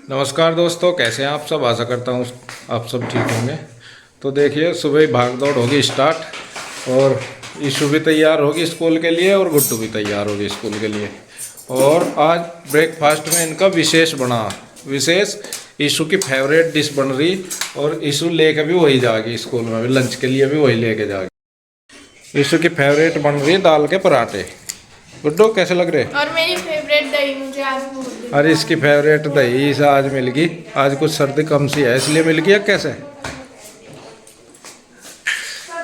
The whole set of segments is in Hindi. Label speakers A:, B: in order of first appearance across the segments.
A: नमस्कार दोस्तों, कैसे हैं आप सब। आशा करता हूँ आप सब ठीक होंगे। तो देखिए, सुबह ही भाग दौड़ होगी स्टार्ट, और ईशु भी तैयार होगी स्कूल के लिए और गुड्डू भी तैयार होगी स्कूल के लिए। और आज ब्रेकफास्ट में इनका विशेष ईशु की फेवरेट डिश बन रही, और ईशु लेके भी वही जाएगी स्कूल में, भी लंच के लिए भी वही लेके जाएगी। ईशु की फेवरेट बन रही है दाल के पराठे। गुड्डू कैसे लग रहे?
B: और मेरी फेवरेट दही मुझे आज भूल गई।
A: अरे इसकी फेवरेट दही से आज मिल गई। आज कुछ सर्दी कम सी है इसलिए मिल गई कैसे।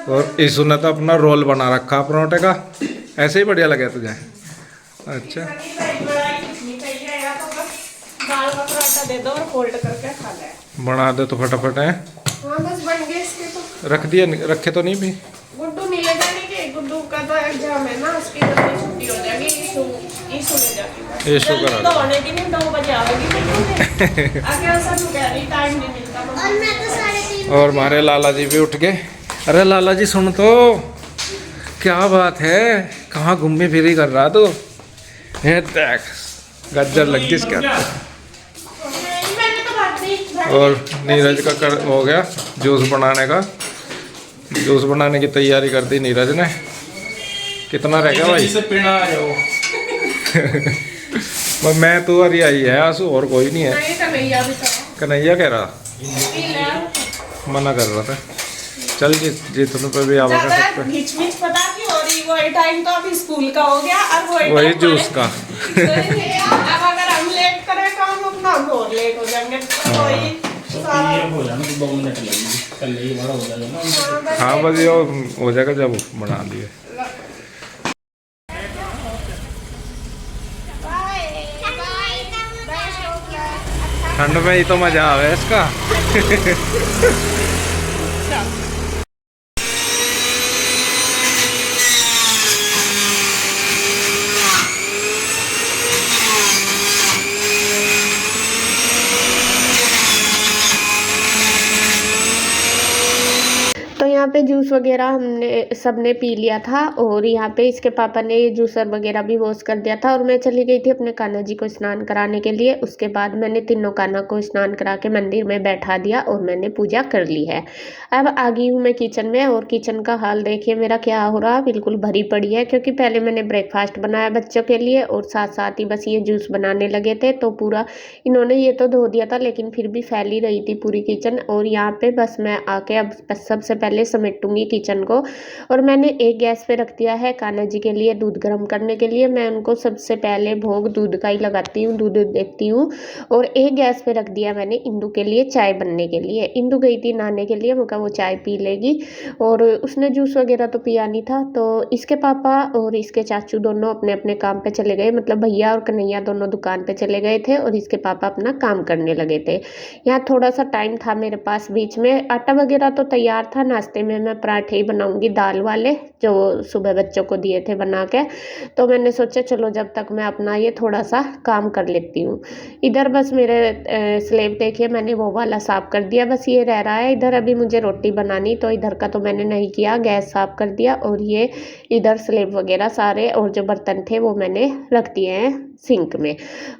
A: और ईशु ने तो अपना रोल बना रखा पराठे का, ऐसे ही बढ़िया लगे तुझे? अच्छा,
B: दाल का पराठा दे दो और फोल्ड करके खा ले।
A: बना दे तो फटाफट है।
B: हाँ बस बन गए इसके तो।
A: रख दिए, रखे तो नहीं भी?
B: गुड्डू नहीं ले जाने के, गुड्डू का तो एग्जाम है ना, उसकी जल्दी छुट्टी हो जाएगी। ईशु ले जाएगी।
A: ईशु करा
B: तो होने की नहीं, 2 बजे आएगी गुड्डू ने। आगे ऐसा क्यों कह रही, टाइम नहीं मिलता। और मैं तो 3:30।
A: और हमारे लाला जी भी उठ गए। अरे लाला जी सुन तो, क्या बात है, कहाँ घूमी फिरी कर रहा तू? ये देख गज्जर लग गई इसके हाथ। और नीरज का हो गया जूस बनाने का। जूस बनाने की तैयारी कर दी नीरज ने। कितना रह गया भाई?
C: पीना है वो।
A: मैं तो अरे आई है आंसू, और कोई नहीं है। कन्हैया कह रहा, मना कर रहा था। चल जितने पे भी आवा कर सकते।
B: घिच-मिच पता क्यों हो रही? वही टाइम तो अभी स्कूल का हो गया और
A: वही जूस का।
B: अब अगर हम लेट करें काम अपना, हम और लेट हो जाएंगे। वही
C: ये हो जाना तो 2 मिनट लगेंगे, कल ही बड़ा हो जाएगा ना।
A: हाँ बस ये हो जाएगा जब बना दिए। ठंड में ही तो मजा आवे इसका।
B: तो यहाँ पे जूस वगैरह हमने सबने पी लिया था, और यहाँ पे इसके पापा ने ये जूसर वगैरह भी वॉश कर दिया था। और मैं चली गई थी अपने कान्हा जी को स्नान कराने के लिए। उसके बाद मैंने तीनों कान्हा को स्नान करा के मंदिर में बैठा दिया और मैंने पूजा कर ली है। अब आ गई हूँ मैं किचन में, और किचन का हाल देखिए मेरा क्या हो रहा, बिल्कुल भरी पड़ी है। क्योंकि पहले मैंने ब्रेकफास्ट बनाया बच्चों के लिए, और साथ साथ ही बस ये जूस बनाने लगे थे। तो पूरा इन्होंने ये तो धो दिया था, लेकिन फिर भी फैली रही थी पूरी किचन। और यहाँ पे बस मैं आके अब सबसे पहले समेटूंगी किचन को। और मैंने एक गैस पे रख दिया है कान्हा जी के लिए दूध गर्म करने के लिए। मैं उनको सबसे पहले भोग दूध का ही लगाती हूँ, दूध देती हूँ। और एक गैस पे रख दिया मैंने इंदू के लिए चाय बनने के लिए। इंदू गई थी नहाने के लिए, मुझे वो चाय पी लेगी, और उसने जूस वगैरह तो पिया नहीं था। तो इसके पापा और इसके चाचू दोनों अपने अपने काम पे चले गए, मतलब भैया और कन्हैया दोनों दुकान पे चले गए थे, और इसके पापा अपना काम करने लगे थे। यहाँ थोड़ा सा टाइम था मेरे पास बीच में। आटा वगैरह तो तैयार था, नाश्ते में मैं पराठे ही बनाऊंगी दाल वाले, जो सुबह बच्चों को दिए थे बना के। तो मैंने सोचा चलो जब तक मैं अपना ये थोड़ा सा काम कर लेती हूँ। इधर बस मेरे स्लेब देखिए मैंने वो वाला साफ कर दिया, बस ये रह रहा है। इधर अभी मुझे रोटी बनानी, तो इधर का तो मैंने नहीं किया, गैस साफ कर दिया। और ये इधर स्लेब वगैरह सारे और जो बर्तन थे वो मैंने रख दिए हैं सिंक में।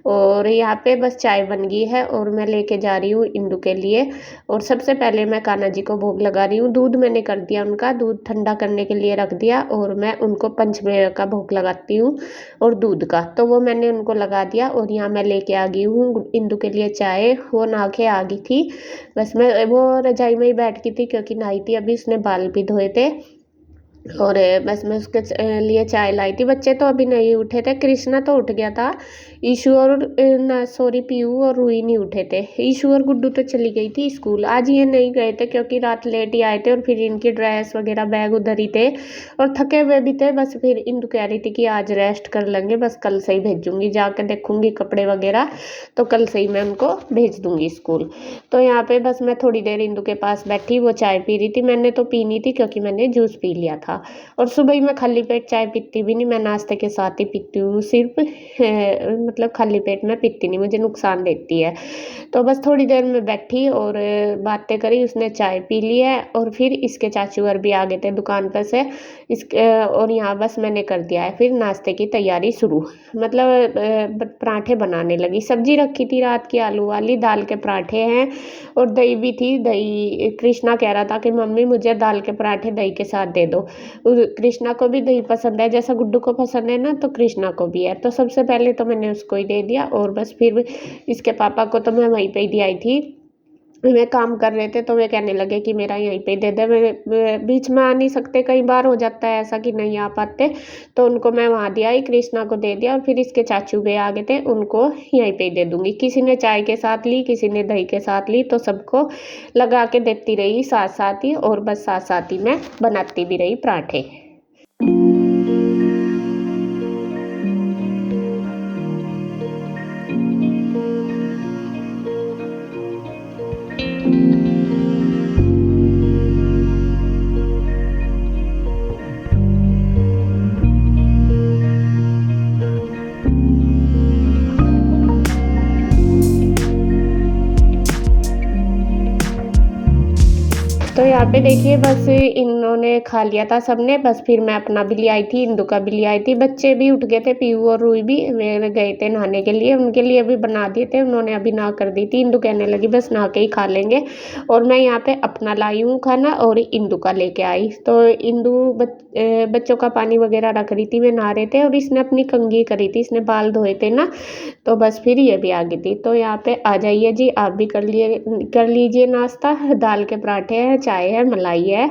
B: और यहाँ पे बस चाय बन गई है, और मैं लेके जा रही हूँ इंदू के लिए। और सबसे पहले मैं कान्हा जी को भोग लगा रही हूँ। दूध मैंने कर दिया, उनका दूध ठंडा करने के लिए रख दिया, और मैं उनको पंचमेवा का भोग लगाती हूँ और दूध का, तो वो मैंने उनको लगा दिया। और यहाँ मैं लेके आ गई हूँ इंदू के लिए चाय। वो नहा के आ गई थी, बस मैं वो रजाई में ही बैठ गई थी क्योंकि नहाई थी अभी, उसने बाल भी धोए थे। और बस मैं उसके लिए चाय लाई थी। बच्चे तो अभी नहीं उठे थे, कृष्णा तो उठ गया था, ईशु और पीयू और रूही नहीं उठे थे। ईशु और गुड्डू तो चली गई थी स्कूल, आज ये नहीं गए थे क्योंकि रात लेट ही आए थे, और फिर इनकी ड्रेस वगैरह बैग उधर ही थे और थके हुए भी थे। बस फिर इंदु कह रही थी कि आज रेस्ट कर लेंगे, बस कल से ही भेजूंगी, जाकर देखूंगी कपड़े वगैरह, तो कल से ही मैं उनको भेज दूंगी स्कूल। तो यहाँ पे बस मैं थोड़ी देर इंदु के पास बैठी, वो चाय पी रही थी, मैंने तो पी नहीं थी क्योंकि मैंने जूस पी लिया था। था। और सुबह ही मैं खाली पेट चाय पीती भी नहीं, मैं नाश्ते के साथ ही पीती हूँ सिर्फ, मतलब खाली पेट में पीती नहीं, मुझे नुकसान देती है। तो बस थोड़ी देर में बैठी और बातें करी, उसने चाय पी ली है और फिर इसके चाचू और भी आ गए थे दुकान पर से और यहाँ बस मैंने कर दिया है फिर नाश्ते की तैयारी शुरू। मतलब पराठे बनाने लगी, सब्जी रखी थी रात की आलू वाली, दाल के पराठे हैं और दही भी थी। दही कृष्णा कह रहा था कि मम्मी मुझे दाल के पराठे दही के साथ दे दो। कृष्णा को भी दही पसंद है, जैसा गुड्डू को पसंद है ना, तो कृष्णा को भी है। तो सबसे पहले तो मैंने उसको ही दे दिया और बस फिर इसके पापा को तो मैं वहीं पे ही दी आई थी। वे काम कर रहे थे तो वे कहने लगे कि मेरा यहीं पे दे दे, वे बीच में आ नहीं सकते, कई बार हो जाता है ऐसा कि नहीं आ पाते, तो उनको मैं वहाँ दिया ही, कृष्णा को दे दिया और फिर इसके चाचू भी आ गए थे, उनको यहीं पे ही दे दूँगी। किसी ने चाय के साथ ली, किसी ने दही के साथ ली, तो सबको लगा के देती रही साथ साथ ही और बस साथ साथ ही मैं बनाती भी रही पराठे। तो यहाँ पे देखिए बस इन्होंने खा लिया था सबने, बस फिर मैं अपना भी ले आई थी, इंदु का भी ले आई थी। बच्चे भी उठ गए थे, पीयू और रूई भी वे गए थे नहाने के लिए, उनके लिए भी बना दिए थे, उन्होंने अभी नहा कर दी थी। इंदु कहने लगी बस नहा के ही खा लेंगे और मैं यहाँ पे अपना लाई हूँ खाना और इंदु का लेके आई। तो इंदु बच्चों का पानी वगैरह रख रही थी, वे नहा रहे थे और इसने अपनी कंघी करी थी, इसने बाल धोए थे ना, तो बस फिर ये भी आ गई थी। तो यहाँ पे आ जाइए जी, आप भी कर लीजिए नाश्ता। दाल के पराठे हैं, चाय है, मलाई है,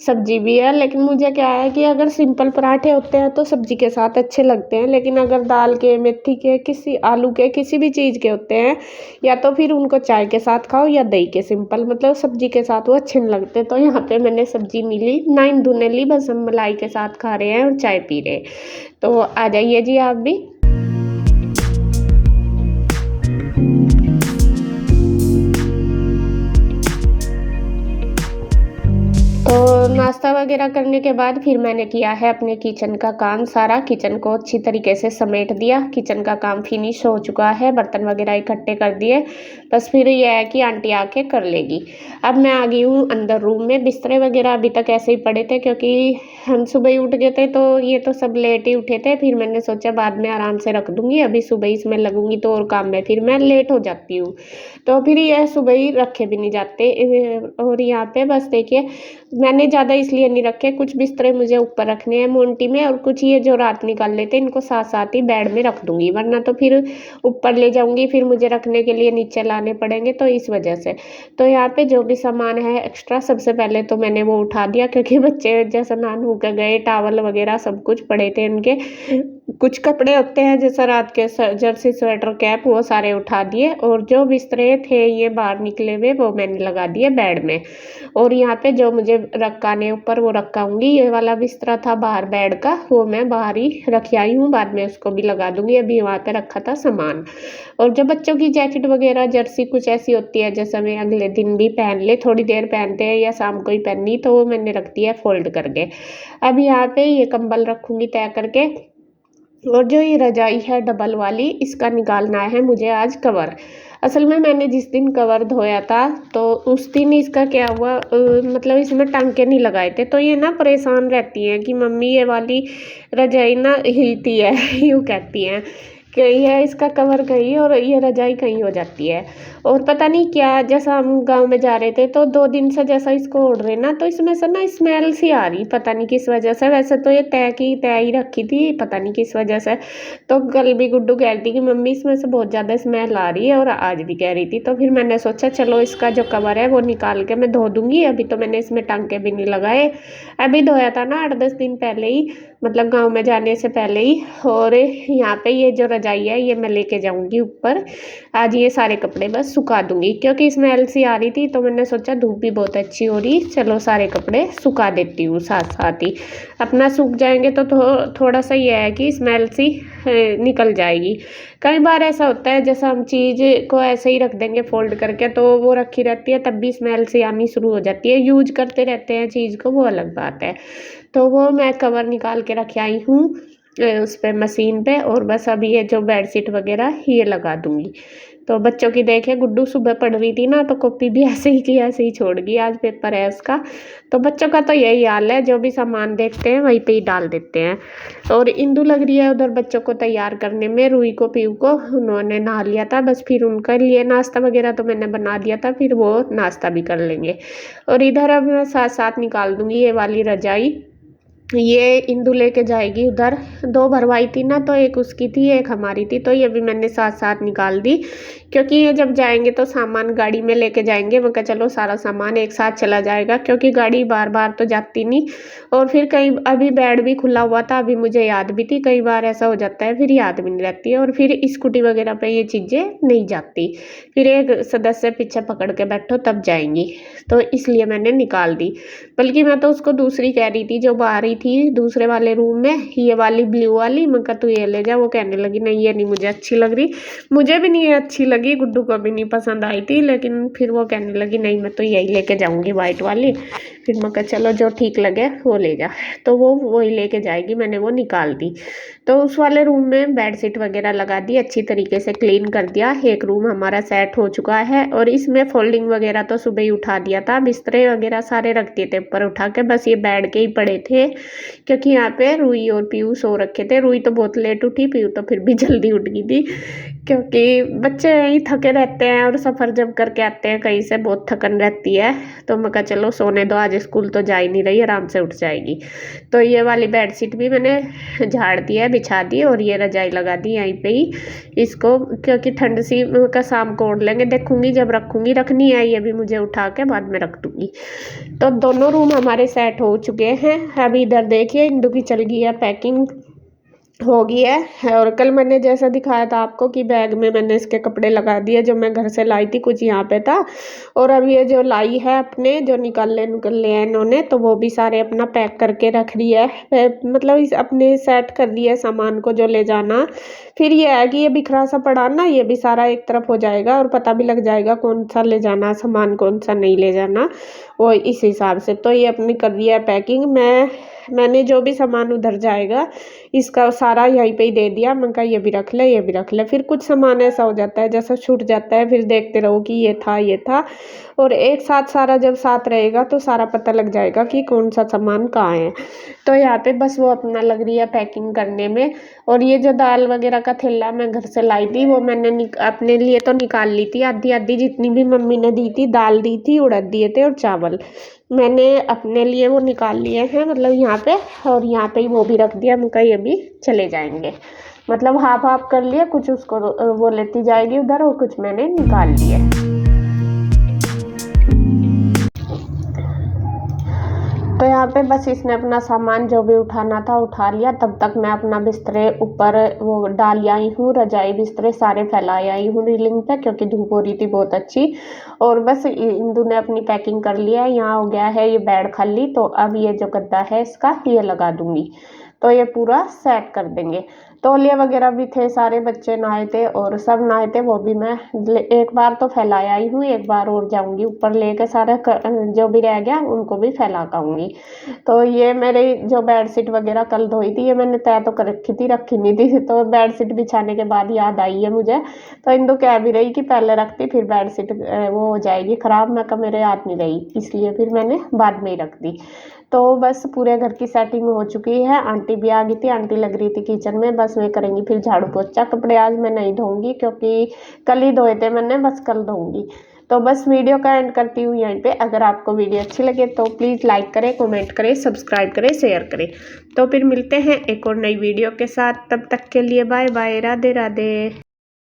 B: सब्जी भी है। लेकिन मुझे क्या है कि अगर सिंपल पराठे होते हैं तो सब्जी के साथ अच्छे लगते हैं, लेकिन अगर दाल के, मेथी के, किसी आलू के, किसी भी चीज़ के होते हैं, या तो फिर उनको चाय के साथ खाओ या दही के, सिंपल मतलब सब्जी के साथ वो अच्छे नहीं लगते। तो यहाँ पे मैंने सब्जी नहीं ली, ना इंदु ने ली, बस हम मलाई के साथ खा रहे हैं और चाय पी रहे हैं। तो आ जाइए जी आप भी। तो नाश्ता वगैरह करने के बाद फिर मैंने किया है अपने किचन का काम सारा, किचन को अच्छी तरीके से समेट दिया। किचन का काम फिनिश हो चुका है, बर्तन वगैरह इकट्ठे कर दिए, बस फिर ये है कि आंटी आके कर लेगी। अब मैं आ गई हूँ अंदर रूम में। बिस्तरे वगैरह अभी तक ऐसे ही पड़े थे क्योंकि हम सुबह ही उठ गए थे, तो ये तो सब लेट ही उठे थे। फिर मैंने सोचा बाद में आराम से रख दूँगी, अभी सुबह इसमें लगूंगी तो और काम में फिर मैं लेट हो जाती हूँ, तो फिर यह सुबह ही रखे भी नहीं जाते। और यहाँ पे बस देखिए मैंने ज़्यादा इसलिए नहीं रखे, कुछ बिस्तरे मुझे ऊपर रखने हैं मोन्टी में और कुछ ये जो रात निकाल लेते हैं इनको साथ साथ ही बेड में रख दूंगी, वरना तो फिर ऊपर ले जाऊंगी, फिर मुझे रखने के लिए नीचे लाने पड़ेंगे, तो इस वजह से। तो यहाँ पे जो भी सामान है एक्स्ट्रा, सबसे पहले तो मैंने वो उठा दिया क्योंकि बच्चे जैसे नहा धो के गए, टावल वगैरह सब कुछ पड़े थे उनके। कुछ कपड़े होते हैं जैसे रात के जर्सी, स्वेटर, कैप, वो सारे उठा दिए और जो बिस्तरे थे ये बाहर निकले हुए वो मैंने लगा दिए बेड में। और यहाँ पे जो मुझे रखाने ऊपर वो रखाऊंगी, ये वाला बिस्तरा था बाहर बेड का, वो मैं बाहर ही रख आई हूँ, बाद में उसको भी लगा दूंगी, अभी वहाँ पे रखा था सामान। और जो बच्चों की जैकेट वगैरह, जर्सी कुछ ऐसी होती है जैसे मैं अगले दिन भी पहन ले, थोड़ी देर पहनते हैं या शाम को ही पहननी, तो वो मैंने रख दिया फोल्ड करके। अब यहाँ पे ये कंबल रखूंगी तय करके। और जो ये रजाई है डबल वाली, इसका निकालना है मुझे आज कवर। असल में मैंने जिस दिन कवर धोया था तो उस दिन इसका क्या हुआ, मतलब इसमें टांके नहीं लगाए थे, तो ये ना परेशान रहती हैं कि मम्मी ये वाली रजाई ना हिलती है यूँ कहती हैं कि यह इसका कवर कहीं और ये रजाई कहीं हो जाती है। और पता नहीं क्या, जैसा हम गांव में जा रहे थे तो 2 दिन से जैसा इसको ओढ़ रहे ना, तो इसमें से ना स्मेल सी आ रही, पता नहीं किस वजह से। वैसे तो ये तय ही रखी थी, पता नहीं किस वजह से। तो कल भी गुड्डू कह रही थी कि मम्मी इसमें से बहुत ज़्यादा स्मेल आ रही है, और आज भी कह रही थी। तो फिर मैंने सोचा चलो इसका जो कवर है वो निकाल के मैं धो दूँगी। अभी तो मैंने इसमें टांके भी नहीं लगाए, अभी धोया था ना 8-10 दिन पहले ही, मतलब गाँव में जाने से पहले ही। और यहाँ पे ये जो रजाई है ये मैं लेके जाऊंगी ऊपर। आज ये सारे कपड़े बस सुखा दूंगी क्योंकि स्मेल सी आ रही थी, तो मैंने सोचा धूप भी बहुत अच्छी हो रही, चलो सारे कपड़े सुखा देती हूँ साथ साथ ही। अपना सूख जाएंगे तो थोड़ा सा ये है कि स्मेल सी निकल जाएगी। कई बार ऐसा होता है जैसा हम चीज़ को ऐसे ही रख देंगे फोल्ड करके तो वो रखी रहती है, तब भी स्मेल सी आनी शुरू हो जाती है। यूज करते रहते हैं चीज़ को, वो अलग बात है। तो वो मैं कवर निकाल के रख आई हूँ उस पर मशीन पे, और बस अभी ये जो बेडशीट वगैरह ये लगा दूँगी। तो बच्चों की देखे, गुड्डू सुबह पढ़ रही थी ना तो कॉपी भी ऐसे ही की ऐसे ही छोड़ गई, आज पेपर है उसका। तो बच्चों का तो यही हाल है, जो भी सामान देखते हैं वहीं पे ही डाल देते हैं। और इंदु लग रही है उधर बच्चों को तैयार करने में, रूई को पीयू को उन्होंने नहा लिया था, बस फिर उनके लिए नाश्ता वगैरह तो मैंने बना दिया था, फिर वो नाश्ता भी कर लेंगे। और इधर अब मैं साथ साथ निकाल दूँगी ये वाली रजाई, ये इंदु लेके जाएगी उधर। 2 भरवाई थी ना, तो एक उसकी थी एक हमारी थी, तो ये भी मैंने साथ साथ निकाल दी क्योंकि ये जब जाएंगे तो सामान गाड़ी में लेके जाएंगे। मैं कहा चलो सारा सामान एक साथ चला जाएगा क्योंकि गाड़ी बार बार तो जाती नहीं। और फिर कई अभी बेड भी खुला हुआ था, अभी मुझे याद भी थी, कई बार ऐसा हो जाता है फिर याद भी नहीं रहती है, और फिर स्कूटी वगैरह पे ये चीज़ें नहीं जाती, फिर एक सदस्य पीछे पकड़ के बैठो तब जाएंगी, तो इसलिए मैंने निकाल दी। बल्कि मैं तो उसको दूसरी कह रही थी जो बाहर थी दूसरे वाले रूम में, ये वाली ब्लू वाली, मैं कहा तू ये ले जा। वो कहने लगी नहीं ये नहीं मुझे अच्छी लग रही, मुझे भी नहीं अच्छी लगी, गुड्डू को भी नहीं पसंद आई थी, लेकिन फिर वो कहने लगी नहीं मैं तो यही लेके जाऊंगी वाइट वाली। फिर मैं कहा चलो जो ठीक लगे वो ले जा, तो वो वही लेके जाएगी। मैंने वो निकाल दी। तो उस वाले रूम में बेडशीट वगैरह लगा दी, अच्छी तरीके से क्लीन कर दिया। एक रूम हमारा सेट हो चुका है, और इसमें फोल्डिंग वगैरह तो सुबह ही उठा दिया था, बिस्तरे वगैरह सारे रख दिए थे ऊपर उठा के, बस ये बेड के ही पड़े थे क्योंकि यहाँ पे रूई और पीयू सो रखे थे। रूई तो बहुत लेट उठी, पीयू तो फिर भी जल्दी उठ गई थी क्योंकि बच्चे यहीं थके रहते हैं, और सफ़र जब करके आते हैं कहीं से बहुत थकन रहती है। तो मैं कहा चलो सोने दो, आज स्कूल तो जा ही नहीं रही, आराम से उठ जाएगी। तो ये वाली बेडशीट भी मैंने झाड़ दी है, बिछा दी, और ये रजाई लगा दी यहीं पे ही इसको, क्योंकि ठंड सी का शाम को ओढ़ लेंगे, देखूंगी जब रखूंगी, रखनी है ये भी मुझे उठा के बाद में रख दूंगी। तो दोनों रूम हमारे सेट हो चुके हैं। अभी इधर देखिए इंदु की चल गई है पैकिंग, हो गई है। और कल मैंने जैसा दिखाया था आपको कि बैग में मैंने इसके कपड़े लगा दिए जो मैं घर से लाई थी, कुछ यहाँ पे था। और अब ये जो लाई है अपने जो निकाले हैं इन्होंने, तो वो भी सारे अपना पैक करके रख दिया है, मतलब इस अपने सेट कर दिया है सामान को जो ले जाना। फिर ये है कि ये बिखरा सा पड़ा ना, ये भी सारा एक तरफ हो जाएगा और पता भी लग जाएगा कौन सा ले जाना सामान, कौन सा नहीं ले जाना, वो इस हिसाब से। तो ये अपनी कर दिया है पैकिंग। मैंने जो भी सामान उधर जाएगा इसका सारा यहीं पे ही दे दिया। मैं कहा ये भी रख ले, ये भी रख ले। फिर कुछ सामान ऐसा हो जाता है जैसा छूट जाता है, फिर देखते रहो कि ये था ये था, और एक साथ सारा जब साथ रहेगा तो सारा पता लग जाएगा कि कौन सा सामान कहाँ है। तो यहाँ पे बस वो अपना लग रही है पैकिंग करने में। और ये जो दाल वगैरह का थैला मैं घर से लाई थी वो मैंने अपने लिए तो निकाल ली थी, आधी आधी जितनी भी मम्मी ने दी थी, दाल दी थी, उड़द दिए थे और चावल मैंने अपने लिए वो निकाल लिए हैं, मतलब यहाँ पे। और यहाँ पे ही वो भी रख दिया, मुझे ये भी चले जाएंगे, मतलब हाफ हाफ कर लिए, कुछ उसको वो लेती जाएगी उधर और कुछ मैंने निकाल लिए। तो यहाँ पे बस इसने अपना सामान जो भी उठाना था उठा लिया, तब तक मैं अपना बिस्तरे ऊपर वो डाल आई हूँ, रजाई बिस्तरे सारे फैलाए आई हूँ रीलिंग पे, क्योंकि धूप हो रही थी बहुत अच्छी। और बस इंदु ने अपनी पैकिंग कर लिया है, यहाँ हो गया है ये बेड खाली। तो अब ये जो गद्दा है इसका ये लगा दूंगी, तो ये पूरा सेट कर देंगे। तौलिया वगैरह भी थे, सारे बच्चे नहाए थे और सब नहाए थे, वो भी मैं एक बार तो फैलाया आई हूँ, एक बार और जाऊंगी ऊपर लेके, सारे जो भी रह गया उनको भी फैला पाऊंगी। तो ये मेरे जो बेडशीट वगैरह कल धोई थी, ये मैंने तय तो कर रखी थी, रखी नहीं थी, तो बेडशीट बिछाने के बाद याद आई है मुझे। तो इंदु कह भी रही कि पहले रखती फिर बेडशीट वो हो जाएगी ख़राब, मैं कहा मेरे याद नहीं रही, इसलिए फिर मैंने बाद में ही रख दी। तो बस पूरे घर की सेटिंग हो चुकी है। आंटी भी आ गई थी, आंटी लग रही थी किचन में, बस मैं करेंगी फिर झाड़ू पोछा। कपड़े आज मैं नहीं धोऊंगी क्योंकि कल ही धोए थे मैंने, बस कल धोऊंगी। तो बस वीडियो का एंड करती हूँ यहीं पे। अगर आपको वीडियो अच्छी लगे तो प्लीज़ लाइक करें, कमेंट करें, सब्सक्राइब करें, शेयर करें। तो फिर मिलते हैं एक और नई वीडियो के साथ, तब तक के लिए बाय बाय, राधे राधे।